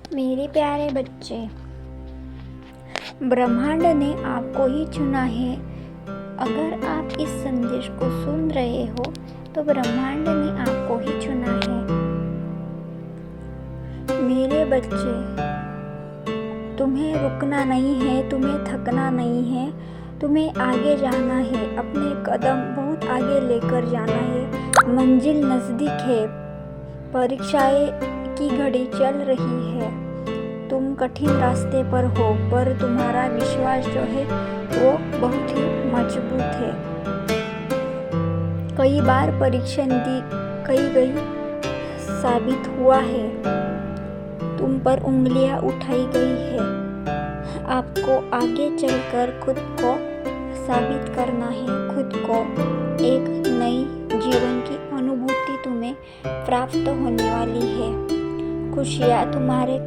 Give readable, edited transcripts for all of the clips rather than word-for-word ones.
मेरे प्यारे बच्चे, ब्रह्मांड ने आपको ही चुना है। अगर आप इस संदेश को सुन रहे हो तो ब्रह्मांड ने आपको ही चुना है। मेरे बच्चे, तुम्हें रुकना नहीं है, तुम्हें थकना नहीं है, तुम्हें आगे जाना है, अपने कदम बहुत आगे लेकर जाना है। मंजिल नज़दीक है, परीक्षाएं की घड़ी चल रही है। तुम कठिन रास्ते पर हो, पर तुम्हारा विश्वास जो है वो बहुत ही मजबूत है। कई बार परीक्षा दी गई साबित हुआ है, तुम पर उंगलियां उठाई गई है। आपको आगे चलकर खुद को साबित करना है, खुद को एक नई जीवन की अनुभूति तुम्हें प्राप्त होने वाली है। खुशियाँ तुम्हारे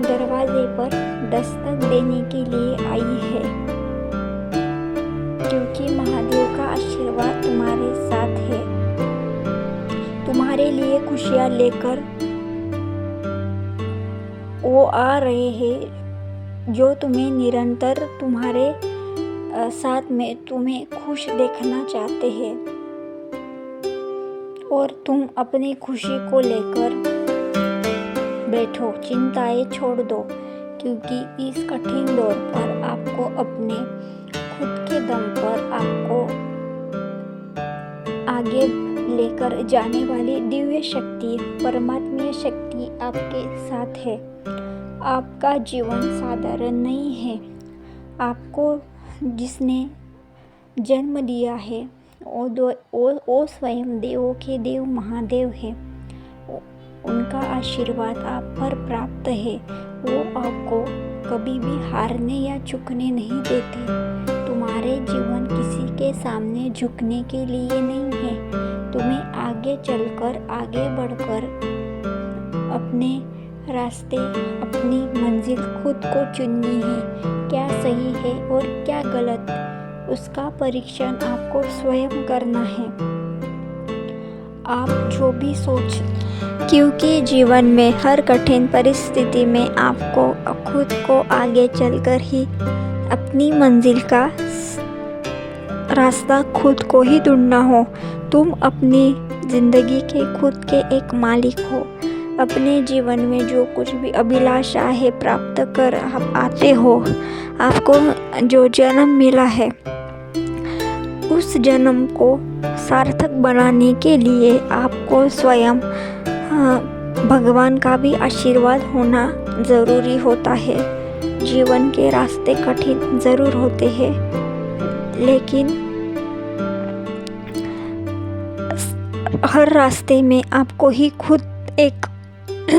दरवाजे पर दस्तक देने के लिए आई है, क्योंकि महादेव का आशीर्वाद तुम्हारे साथ है। तुम्हारे लिए खुशियाँ लेकर वो आ रहे हैं जो तुम्हें निरंतर तुम्हारे साथ में तुम्हें खुश देखना चाहते हैं। और तुम अपनी खुशी को लेकर बैठो, चिंताएं छोड़ दो, क्योंकि इस कठिन दौर पर आपको अपने खुद के दम पर आपको आगे लेकर जाने वाली दिव्य शक्ति, परमात्मीय शक्ति आपके साथ है। आपका जीवन साधारण नहीं है। आपको जिसने जन्म दिया है वो स्वयं देवों के देव महादेव है। उनका आशीर्वाद आप पर प्राप्त है। वो आपको कभी भी हारने या झुकने नहीं देते। तुम्हारे जीवन किसी के सामने झुकने के लिए नहीं है। तुम्हें आगे चलकर, आगे बढ़कर अपने रास्ते, अपनी मंजिल खुद को चुननी है। क्या सही है और क्या गलत, उसका परीक्षण आपको स्वयं करना है। आप जो भी क्योंकि जीवन में हर कठिन परिस्थिति में आपको खुद को आगे चलकर ही अपनी मंजिल का रास्ता खुद को ही ढूंढना हो। तुम अपनी जिंदगी के खुद के एक मालिक हो। अपने जीवन में जो कुछ भी अभिलाषा है प्राप्त कर आप आते हो। आपको जो जन्म मिला है उस जन्म को सार्थक बनाने के लिए आपको स्वयं भगवान का भी आशीर्वाद होना ज़रूरी होता है। जीवन के रास्ते कठिन ज़रूर होते हैं, लेकिन हर रास्ते में आपको ही खुद एक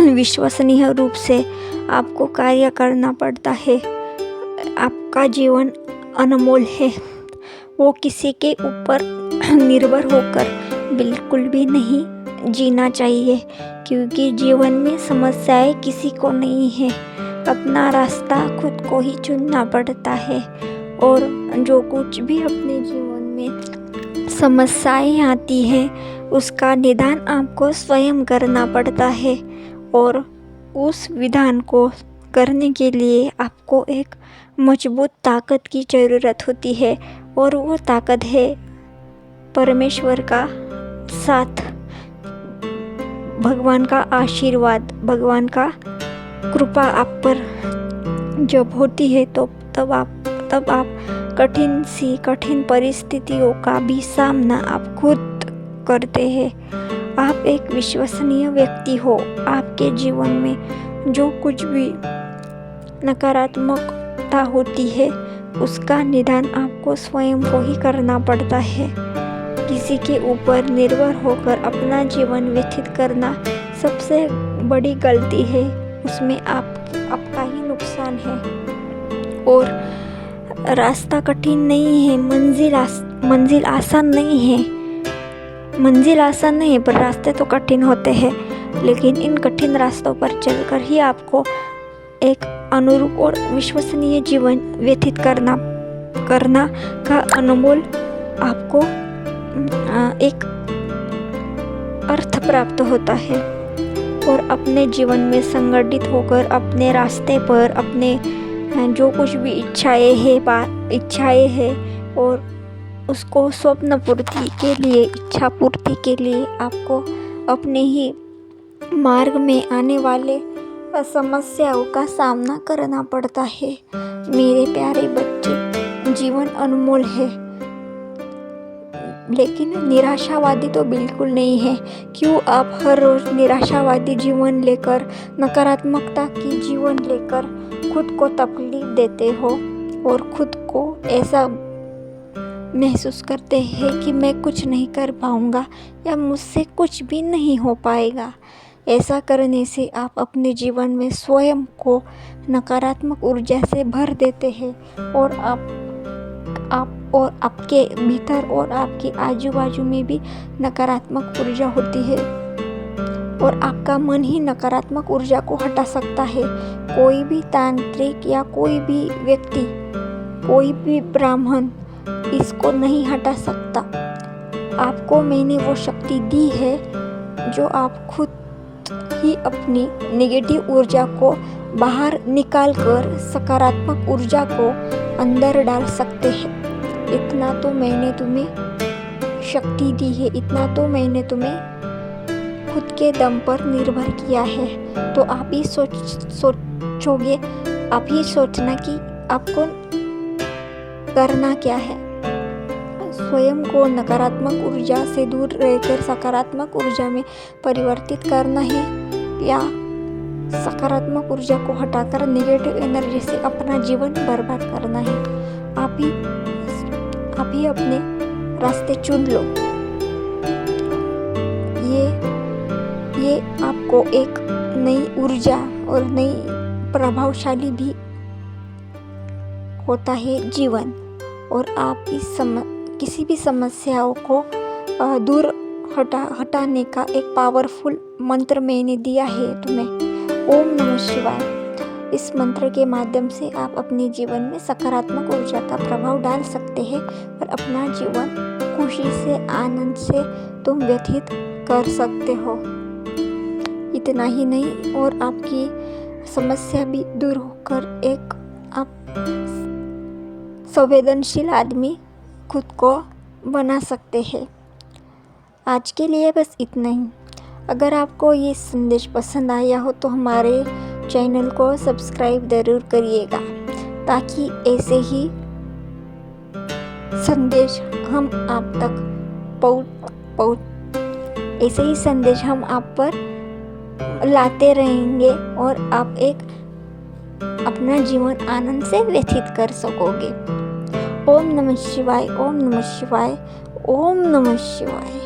विश्वसनीय रूप से आपको कार्य करना पड़ता है। आपका जीवन अनमोल है, वो किसी के ऊपर निर्भर होकर बिल्कुल भी नहीं जीना चाहिए, क्योंकि जीवन में समस्याएं किसी को नहीं है। अपना रास्ता खुद को ही चुनना पड़ता है। और जो कुछ भी अपने जीवन में समस्याएं आती हैं उसका निदान आपको स्वयं करना पड़ता है। और उस विधान को करने के लिए आपको एक मजबूत ताकत की ज़रूरत होती है, और वो ताकत है परमेश्वर का साथ, भगवान का आशीर्वाद, भगवान का कृपा आप पर जब होती है तो तब आप कठिन परिस्थितियों का भी सामना आप खुद करते हैं। आप एक विश्वसनीय व्यक्ति हो। आपके जीवन में जो कुछ भी नकारात्मकता होती है उसका निदान आपको स्वयं को ही करना पड़ता है। किसी के ऊपर निर्भर होकर अपना जीवन व्यतीत करना सबसे बड़ी गलती है। उसमें आपका ही नुकसान है। और रास्ता कठिन नहीं है, मंजिल आसान नहीं है। मंजिल आसान नहीं है, पर रास्ते तो कठिन होते हैं। लेकिन इन कठिन रास्तों पर चलकर ही आपको एक अनुरूप और विश्वसनीय जीवन व्यतीत करना का अनमोल आपको एक अर्थ प्राप्त होता है। और अपने जीवन में संगठित होकर अपने रास्ते पर अपने जो कुछ भी इच्छाएं हैं और उसको स्वप्न पूर्ति के लिए, इच्छा पूर्ति के लिए आपको अपने ही मार्ग में आने वाले समस्याओं का सामना करना पड़ता है। मेरे प्यारे बच्चे, जीवन अनमोल है, लेकिन निराशावादी तो बिल्कुल नहीं है। क्यों आप हर रोज निराशावादी जीवन लेकर, नकारात्मकता की जीवन लेकर खुद को तकलीफ देते हो और खुद को ऐसा महसूस करते हैं कि मैं कुछ नहीं कर पाऊंगा या मुझसे कुछ भी नहीं हो पाएगा। ऐसा करने से आप अपने जीवन में स्वयं को नकारात्मक ऊर्जा से भर देते हैं और आप और आपके भीतर और आपके आजू बाजू में भी नकारात्मक ऊर्जा होती है और आपका मन ही नकारात्मक ऊर्जा को हटा सकता है। कोई भी तांत्रिक या कोई भी व्यक्ति, कोई भी ब्राह्मण इसको नहीं हटा सकता। आपको मैंने वो शक्ति दी है जो आप खुद ही अपनी नेगेटिव ऊर्जा को बाहर निकाल कर सकारात्मक ऊर्जा को अंदर डाल सकते हैं। इतना तो मैंने तुम्हें शक्ति दी है, इतना तो मैंने तुम्हें खुद के दम पर निर्भर किया है। तो आप ही सोचोगे, आप ही सोचना कि आपको करना क्या है। स्वयं को नकारात्मक ऊर्जा से दूर रहकर सकारात्मक ऊर्जा में परिवर्तित करना है या सकारात्मक ऊर्जा को हटाकर नेगेटिव एनर्जी से अपना जीवन बर्बाद करना है। आप ही अपने रास्ते चुन लो। ये आपको एक नई ऊर्जा और नई प्रभावशाली भी होता है जीवन, और आप किसी भी समस्याओं को दूर हटाने का एक पावरफुल मंत्र मैंने दिया है तुम्हें। ओम नमः शिवाय। इस मंत्र के माध्यम से आप अपने जीवन में सकारात्मक ऊर्जा का प्रभाव डाल सकते हैं और अपना जीवन खुशी से, आनंद से तुम व्यतीत कर सकते हो। इतना ही नहीं, और आपकी समस्या भी दूर होकर एक आप संवेदनशील आदमी खुद को बना सकते हैं। आज के लिए बस इतना ही। अगर आपको ये संदेश पसंद आया हो तो हमारे चैनल को सब्सक्राइब ज़रूर करिएगा, ताकि ऐसे ही संदेश हम आप तक ऐसे ही संदेश हम आप पर लाते रहेंगे और आप एक अपना जीवन आनंद से व्यतीत कर सकोगे। ओम नमः शिवाय, ओम नमः शिवाय, ओम नमः शिवाय।